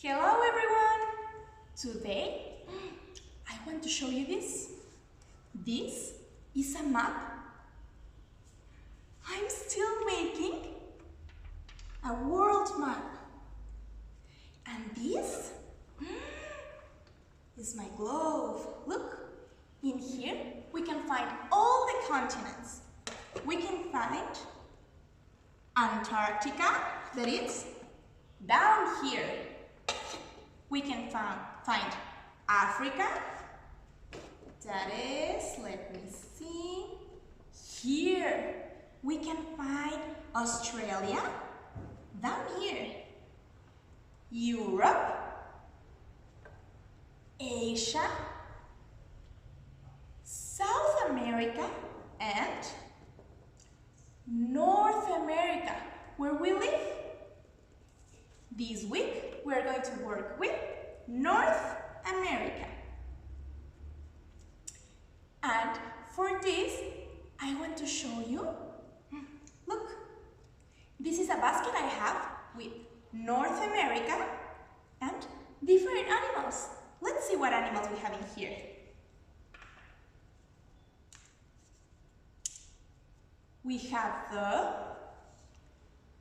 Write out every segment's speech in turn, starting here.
Hello everyone! Today I want to show you this. This is a map. I'm still making a world map. And this is my globe. Look, in here we can find all the continents. We can find Antarctica, that is down here. We can find Africa, that is, let me see, here. We can find Australia, down here. Europe, Asia, South America, and North America, where we live. This week, we're going to work with North America. And for this, I want to show you, look, this is a basket I have with North America and different animals. Let's see what animals we have in here. We have the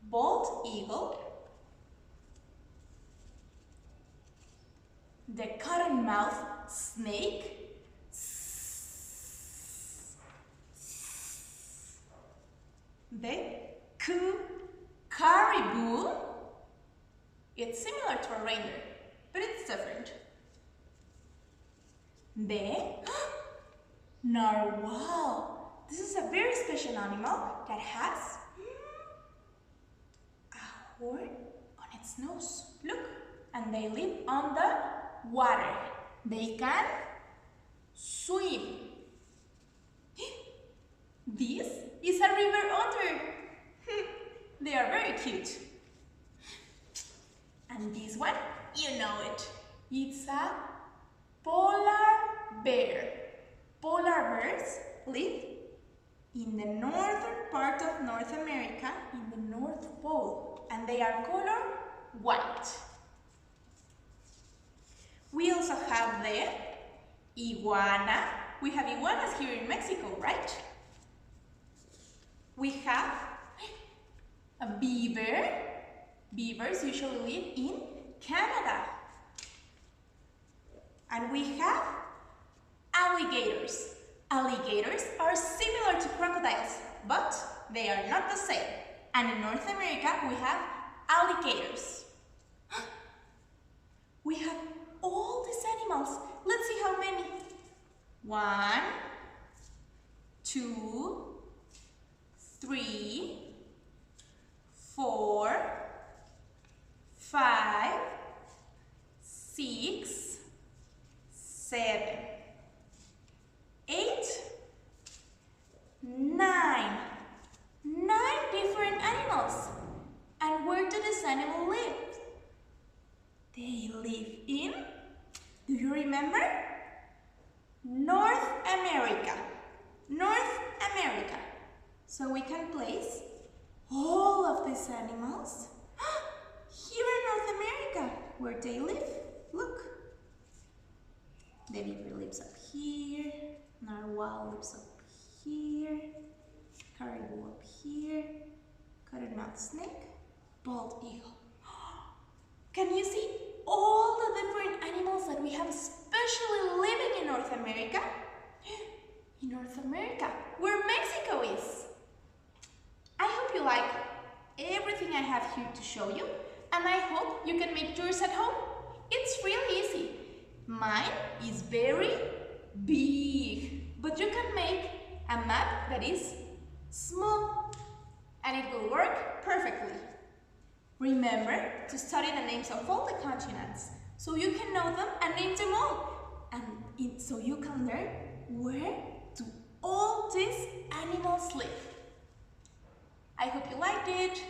bald eagle, the cottonmouth snake, the caribou. It's similar to a reindeer, but it's different. The narwhal. This is a very special animal that has a horn on its nose. Look, and they live on the water. They can swim. This is a river otter. They are very cute. And this one, you know it. It's a polar bear. Polar bears live in the northern part of North America, in the North Pole, and they are color white. We also have the iguana. We have iguanas here in Mexico, right? We have a beaver. Beavers usually live in Canada. And we have alligators. Alligators are similar to crocodiles, but they are not the same. And in North America, we have alligators. We have all these animals. Let's see how many. 1, 2, 3, 4, 5, 6, 7, 8, 9. 9 different animals. And where do these animals live? They live in, do you remember? North America. North America. So we can place all of these animals here in North America, where they live. Look. The beaver lives up here. Narwhal lives up here. Caribou up here. Cottonmouth snake. Bald eagle. Can you see all the different animals that we have especially living in North America? In North America, where Mexico is. I hope you like everything I have here to show you, and I hope you can make yours at home. It's really easy. Mine is very big, but you can make a map that is small, and it will work perfectly. Remember to study the names of all the continents, so you can know them and name them all, and so you can learn where do all these animals live. I hope you liked it.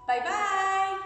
Bye-bye!